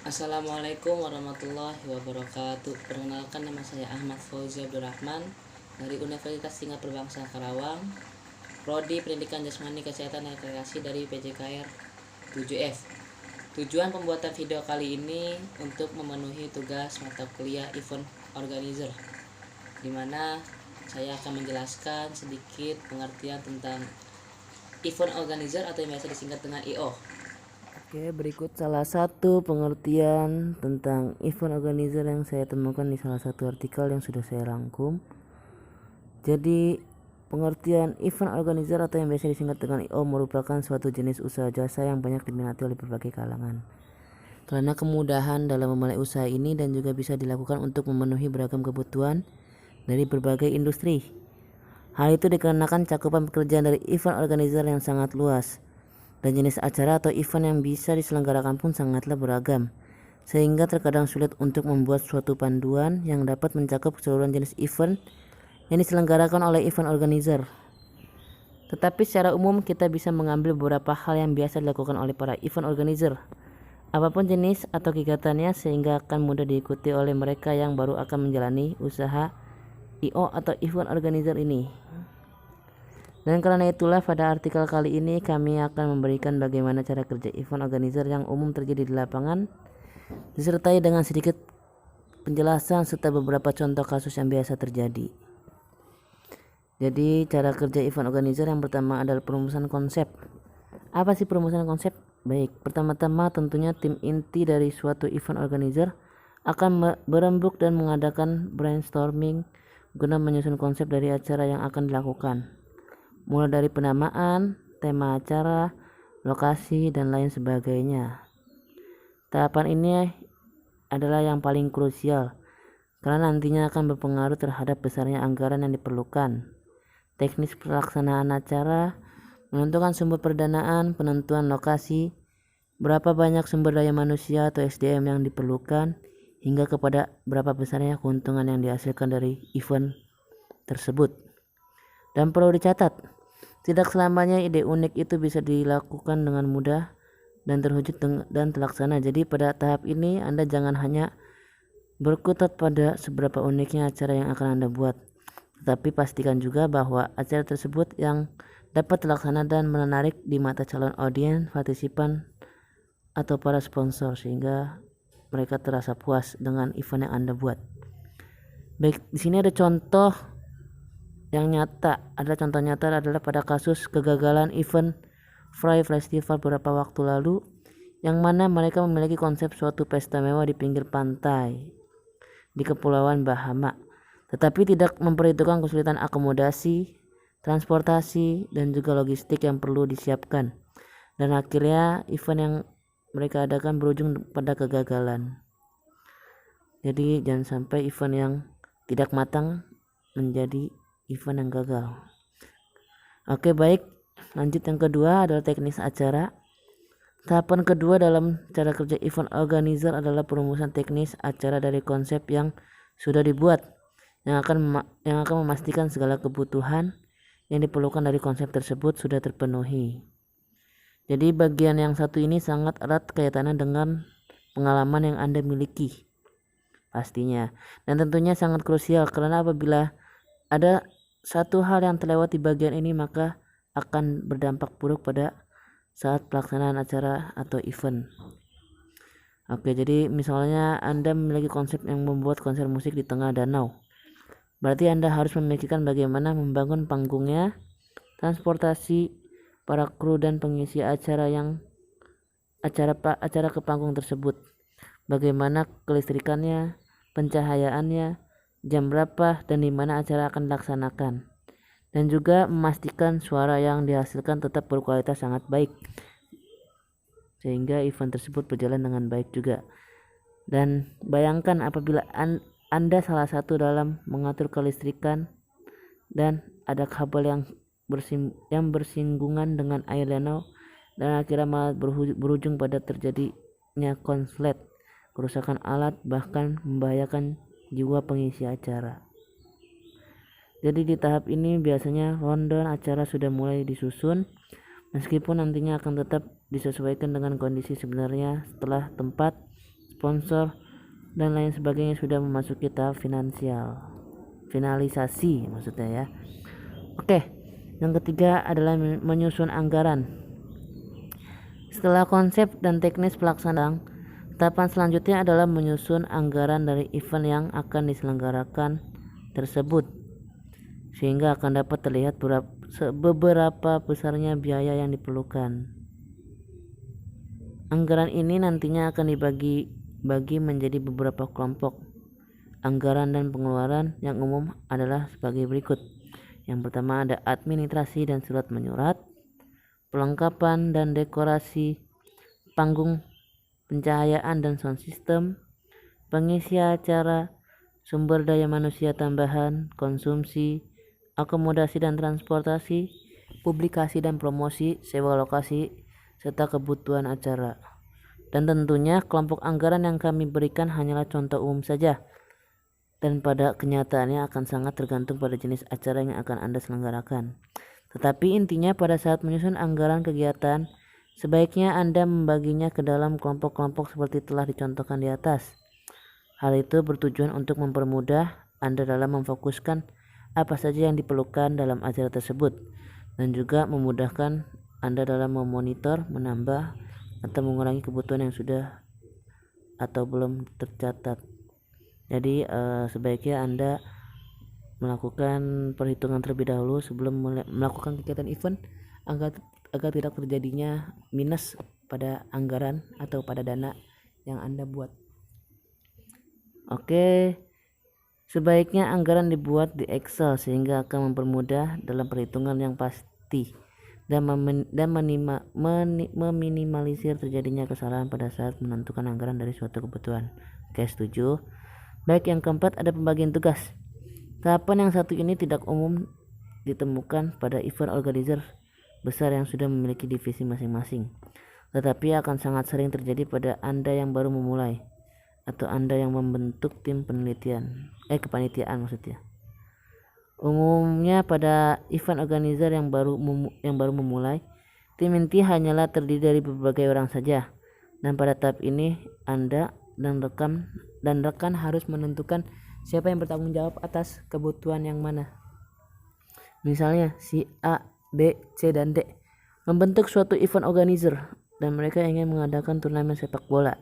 Assalamualaikum warahmatullahi wabarakatuh. Perkenalkan, nama saya Ahmad Fauzi Abdurrahman dari Universitas Singapura Bangsa Karawang, Prodi Pendidikan Jasmani Kesehatan dan Rekreasi dari PJKR 7F. Tujuan pembuatan video kali ini untuk memenuhi tugas mata kuliah Event Organizer, di mana saya akan menjelaskan sedikit pengertian tentang Event Organizer atau yang biasa disingkat dengan IO. Oke, berikut salah satu pengertian tentang event organizer yang saya temukan di salah satu artikel yang sudah saya rangkum. Jadi, pengertian event organizer atau yang biasa disingkat dengan IO merupakan suatu jenis usaha jasa yang banyak diminati oleh berbagai kalangan. Karena kemudahan dalam memulai usaha ini dan juga bisa dilakukan untuk memenuhi beragam kebutuhan dari berbagai industri. Hal itu dikarenakan cakupan pekerjaan dari event organizer yang sangat luas. Dan jenis acara atau event yang bisa diselenggarakan pun sangatlah beragam, sehingga terkadang sulit untuk membuat suatu panduan yang dapat mencakup keseluruhan jenis event yang diselenggarakan oleh event organizer. Tetapi secara umum kita bisa mengambil beberapa hal yang biasa dilakukan oleh para event organizer, apapun jenis atau kegiatannya, sehingga akan mudah diikuti oleh mereka yang baru akan menjalani usaha IO atau event organizer ini. Dan karena itulah pada artikel kali ini kami akan memberikan bagaimana cara kerja event organizer yang umum terjadi di lapangan, disertai dengan sedikit penjelasan serta beberapa contoh kasus yang biasa terjadi. Jadi cara kerja event organizer yang pertama adalah perumusan konsep. Apa sih perumusan konsep? Baik, pertama-tama tentunya tim inti dari suatu event organizer akan berembuk dan mengadakan brainstorming guna menyusun konsep dari acara yang akan dilakukan, mulai dari penamaan, tema acara, lokasi, dan lain sebagainya. Tahapan ini adalah yang paling krusial karena nantinya akan berpengaruh terhadap besarnya anggaran yang diperlukan. Teknis pelaksanaan acara, menentukan sumber pendanaan, penentuan lokasi, berapa banyak sumber daya manusia atau SDM yang diperlukan, hingga kepada berapa besarnya keuntungan yang dihasilkan dari event tersebut. Dan perlu dicatat, tidak selamanya ide unik itu bisa dilakukan dengan mudah dan terwujud dan terlaksana. Jadi pada tahap ini Anda jangan hanya berkutat pada seberapa uniknya acara yang akan Anda buat, tetapi pastikan juga bahwa acara tersebut yang dapat terlaksana dan menarik di mata calon audiens, partisipan, atau para sponsor, sehingga mereka terasa puas dengan event yang Anda buat. Baik, di sini ada contoh yang nyata. Contoh nyata adalah pada kasus kegagalan event Fry Festival beberapa waktu lalu, yang mana mereka memiliki konsep suatu pesta mewah di pinggir pantai di Kepulauan Bahama, tetapi tidak memperhitungkan kesulitan akomodasi, transportasi, dan juga logistik yang perlu disiapkan. Dan akhirnya event yang mereka adakan berujung pada kegagalan. Jadi jangan sampai event yang tidak matang menjadi event yang gagal. Oke, baik, lanjut. Yang kedua adalah teknis acara. Tahapan kedua dalam cara kerja event organizer adalah perumusan teknis acara dari konsep yang sudah dibuat, yang akan memastikan segala kebutuhan yang diperlukan dari konsep tersebut sudah terpenuhi. Jadi bagian yang satu ini sangat erat kaitannya dengan pengalaman yang Anda miliki pastinya, dan tentunya sangat krusial karena apabila ada satu hal yang terlewat di bagian ini, maka akan berdampak buruk pada saat pelaksanaan acara atau event. Oke, jadi misalnya Anda memiliki konsep yang membuat konser musik di tengah danau. Berarti Anda harus memikirkan bagaimana membangun panggungnya, transportasi para kru dan pengisi acara ke panggung tersebut. Bagaimana kelistrikannya, pencahayaannya, jam berapa dan di mana acara akan dilaksanakan, dan juga memastikan suara yang dihasilkan tetap berkualitas sangat baik sehingga event tersebut berjalan dengan baik juga. Dan bayangkan apabila Anda salah satu dalam mengatur kelistrikan dan ada kabel yang bersinggungan dengan air danau, dan akhirnya malah berujung pada terjadinya konslet, kerusakan alat, bahkan membahayakan jiwa pengisi acara. Jadi di tahap ini biasanya rundown acara sudah mulai disusun, meskipun nantinya akan tetap disesuaikan dengan kondisi sebenarnya setelah tempat, sponsor, dan lain sebagainya sudah memasuki tahap finalisasi maksudnya ya. Oke, yang ketiga adalah menyusun anggaran. Setelah konsep dan teknis pelaksanaan, tahapan selanjutnya adalah menyusun anggaran dari event yang akan diselenggarakan tersebut, sehingga akan dapat terlihat beberapa besarnya biaya yang diperlukan. Anggaran ini nantinya akan dibagi menjadi beberapa kelompok. Anggaran dan pengeluaran yang umum adalah sebagai berikut. Yang pertama ada administrasi dan surat menyurat, perlengkapan dan dekorasi, panggung, pencahayaan dan sound system, pengisi acara, sumber daya manusia tambahan, konsumsi, akomodasi dan transportasi, publikasi dan promosi, sewa lokasi, serta kebutuhan acara. Dan tentunya kelompok anggaran yang kami berikan hanyalah contoh umum saja, dan pada kenyataannya akan sangat tergantung pada jenis acara yang akan Anda selenggarakan. Tetapi intinya pada saat menyusun anggaran kegiatan, sebaiknya Anda membaginya ke dalam kelompok-kelompok seperti telah dicontohkan di atas. Hal itu bertujuan untuk mempermudah Anda dalam memfokuskan apa saja yang diperlukan dalam acara tersebut, dan juga memudahkan Anda dalam memonitor, menambah, atau mengurangi kebutuhan yang sudah atau belum tercatat. Jadi sebaiknya Anda melakukan perhitungan terlebih dahulu sebelum melakukan kegiatan event agar tidak terjadinya minus pada anggaran atau pada dana yang Anda buat. Oke, sebaiknya anggaran dibuat di Excel sehingga akan mempermudah dalam perhitungan yang pasti dan meminimalisir terjadinya kesalahan pada saat menentukan anggaran dari suatu kebutuhan. Oke, setuju. Baik, yang keempat ada pembagian tugas. Tahapan yang satu ini tidak umum ditemukan pada event organizer besar yang sudah memiliki divisi masing-masing, tetapi akan sangat sering terjadi pada Anda yang baru memulai atau Anda yang membentuk tim kepanitiaan maksudnya. Umumnya pada event organizer yang baru memulai, tim inti hanyalah terdiri dari berbagai orang saja, dan pada tahap ini Anda dan rekan harus menentukan siapa yang bertanggung jawab atas kebutuhan yang mana. Misalnya si A, B, C, dan D membentuk suatu event organizer dan mereka ingin mengadakan turnamen sepak bola.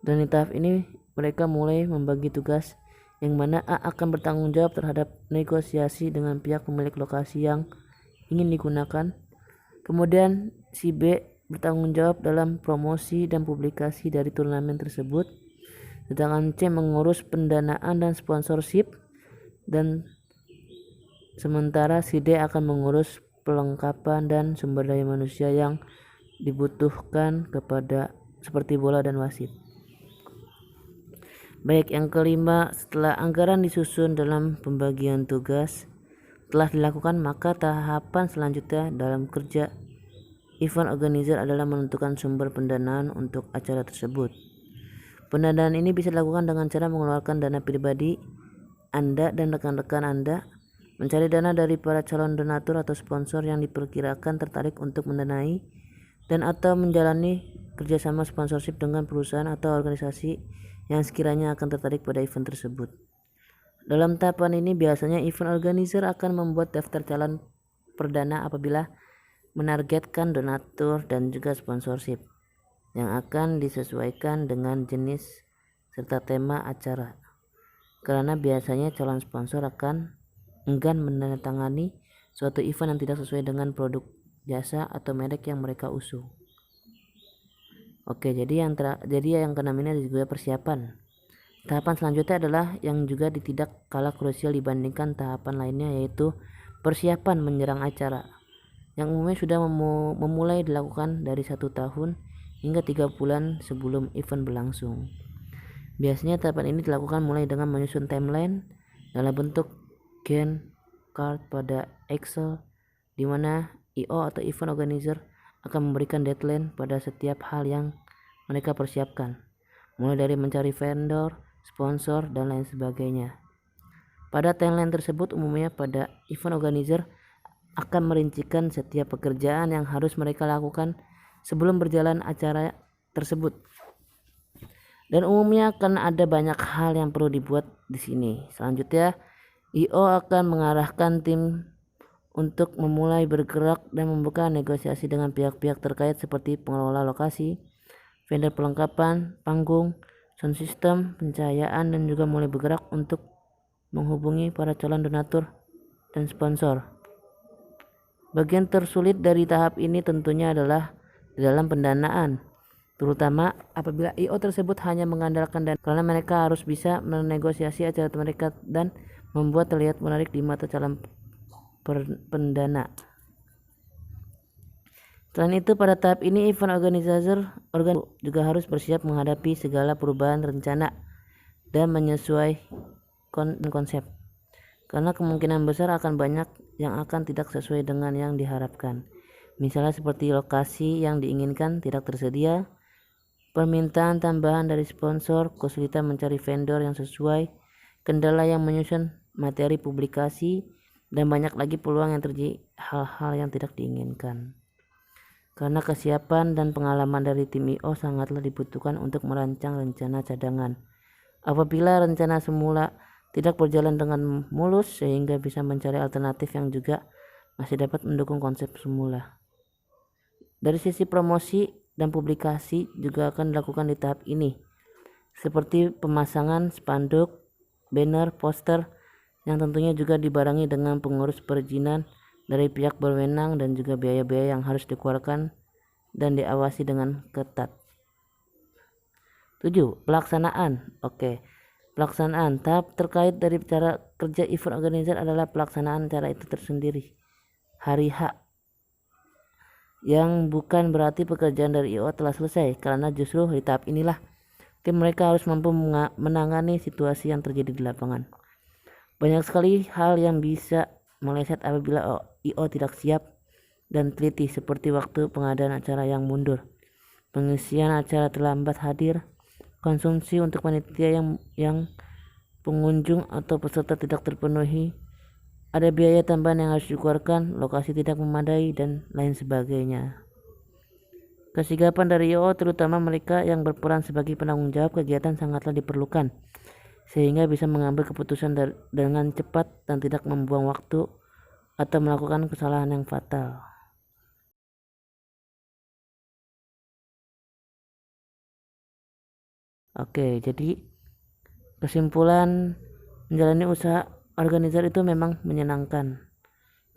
Dan di tahap ini mereka mulai membagi tugas, yang mana A akan bertanggung jawab terhadap negosiasi dengan pihak pemilik lokasi yang ingin digunakan. Kemudian si B bertanggung jawab dalam promosi dan publikasi dari turnamen tersebut, sedangkan C mengurus pendanaan dan sponsorship, dan sementara si D akan mengurus perlengkapan dan sumber daya manusia yang dibutuhkan seperti bola dan wasit. Baik, yang kelima, setelah anggaran disusun dalam pembagian tugas telah dilakukan, maka tahapan selanjutnya dalam kerja event organizer adalah menentukan sumber pendanaan untuk acara tersebut. Pendanaan ini bisa dilakukan dengan cara mengeluarkan dana pribadi Anda dan rekan-rekan Anda, mencari dana dari para calon donatur atau sponsor yang diperkirakan tertarik untuk mendanai, dan atau menjalani kerjasama sponsorship dengan perusahaan atau organisasi yang sekiranya akan tertarik pada event tersebut. Dalam tahapan ini biasanya event organizer akan membuat daftar calon perdana apabila menargetkan donatur dan juga sponsorship yang akan disesuaikan dengan jenis serta tema acara, karena biasanya calon sponsor akan enggan menandatangani suatu event yang tidak sesuai dengan produk, jasa, atau merek yang mereka usung. Oke, jadi yang keenam ini ada juga persiapan. Tahapan selanjutnya adalah yang juga tidak kalah krusial dibandingkan tahapan lainnya, yaitu persiapan menyerang acara, yang umumnya sudah memulai dilakukan dari 1 tahun hingga 3 bulan sebelum event berlangsung. Biasanya tahapan ini dilakukan mulai dengan menyusun timeline dalam bentuk Gantt chart pada Excel, di mana IO atau event organizer akan memberikan deadline pada setiap hal yang mereka persiapkan, mulai dari mencari vendor, sponsor, dan lain sebagainya. Pada timeline tersebut umumnya pada event organizer akan merincikan setiap pekerjaan yang harus mereka lakukan sebelum berjalan acara tersebut. Dan umumnya akan ada banyak hal yang perlu dibuat di sini. Selanjutnya, IO akan mengarahkan tim untuk memulai bergerak dan membuka negosiasi dengan pihak-pihak terkait seperti pengelola lokasi, vendor perlengkapan, panggung, sound system, pencahayaan, dan juga mulai bergerak untuk menghubungi para calon donatur dan sponsor. Bagian tersulit dari tahap ini tentunya adalah di dalam pendanaan, terutama apabila IO tersebut hanya mengandalkan dana, karena mereka harus bisa menegosiasi acara mereka dan membuat terlihat menarik di mata calon pendana. Selain itu, pada tahap ini event organizer juga harus bersiap menghadapi segala perubahan rencana dan menyesuaikan konsep, karena kemungkinan besar akan banyak yang akan tidak sesuai dengan yang diharapkan. Misalnya seperti lokasi yang diinginkan tidak tersedia, permintaan tambahan dari sponsor, kesulitan mencari vendor yang sesuai, kendala yang menyusun materi publikasi, dan banyak lagi peluang yang terjadi hal-hal yang tidak diinginkan. Karena kesiapan dan pengalaman dari tim IO sangatlah dibutuhkan untuk merancang rencana cadangan. Apabila rencana semula tidak berjalan dengan mulus, sehingga bisa mencari alternatif yang juga masih dapat mendukung konsep semula. Dari sisi promosi dan publikasi juga akan dilakukan di tahap ini, seperti pemasangan spanduk, banner, poster, yang tentunya juga dibarengi dengan pengurus perizinan dari pihak berwenang dan juga biaya-biaya yang harus dikeluarkan dan diawasi dengan ketat. 7. Pelaksanaan. Pelaksanaan. Tahap terkait dari cara kerja event organizer adalah pelaksanaan cara itu tersendiri. Hari H, yang bukan berarti pekerjaan dari IO telah selesai, karena justru di tahap inilah tim mereka harus mampu menangani situasi yang terjadi di lapangan. Banyak sekali hal yang bisa meleset apabila IO tidak siap dan teliti, seperti waktu pengadaan acara yang mundur, pengisian acara terlambat hadir, konsumsi untuk panitia yang pengunjung atau peserta tidak terpenuhi, ada biaya tambahan yang harus dikeluarkan, lokasi tidak memadai, dan lain sebagainya. Kesigapan dari IO, terutama mereka yang berperan sebagai penanggung jawab kegiatan, sangatlah diperlukan, sehingga bisa mengambil keputusan dengan cepat dan tidak membuang waktu atau melakukan kesalahan yang fatal. Jadi kesimpulan, menjalani usaha organizer itu memang menyenangkan,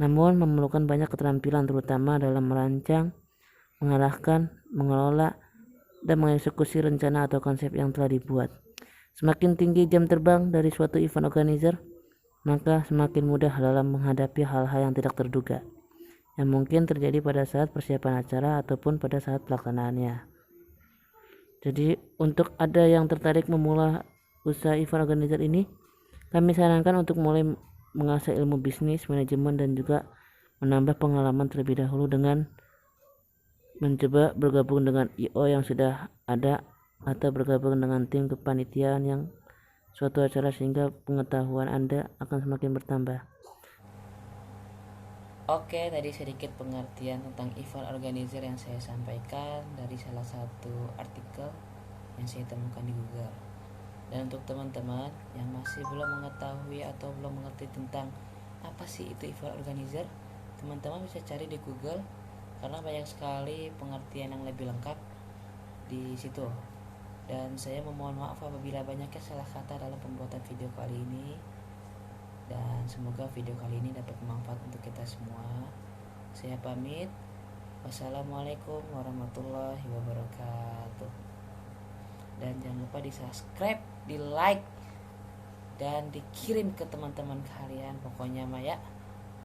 namun memerlukan banyak keterampilan, terutama dalam merancang, mengarahkan, mengelola, dan mengeksekusi rencana atau konsep yang telah dibuat. Semakin tinggi jam terbang dari suatu event organizer, maka semakin mudah dalam menghadapi hal-hal yang tidak terduga yang mungkin terjadi pada saat persiapan acara ataupun pada saat pelaksanaannya. Jadi untuk ada yang tertarik memulai usaha event organizer ini, kami sarankan untuk mulai mengasah ilmu bisnis, manajemen, dan juga menambah pengalaman terlebih dahulu dengan mencoba bergabung dengan IO yang sudah ada atau bergabung dengan tim kepanitiaan yang suatu acara, sehingga pengetahuan Anda akan semakin bertambah. Oke, tadi sedikit pengertian tentang event organizer yang saya sampaikan dari salah satu artikel yang saya temukan di Google. Dan untuk teman-teman yang masih belum mengetahui atau belum mengerti tentang apa sih itu event organizer, teman-teman bisa cari di Google, karena banyak sekali pengertian yang lebih lengkap di situ. Dan saya memohon maaf apabila banyaknya salah kata dalam pembuatan video kali ini. Dan semoga video kali ini dapat bermanfaat untuk kita semua. Saya pamit. Wassalamualaikum warahmatullahi wabarakatuh. Dan jangan lupa di subscribe, di like, dan dikirim ke teman-teman kalian. Pokoknya mah ya,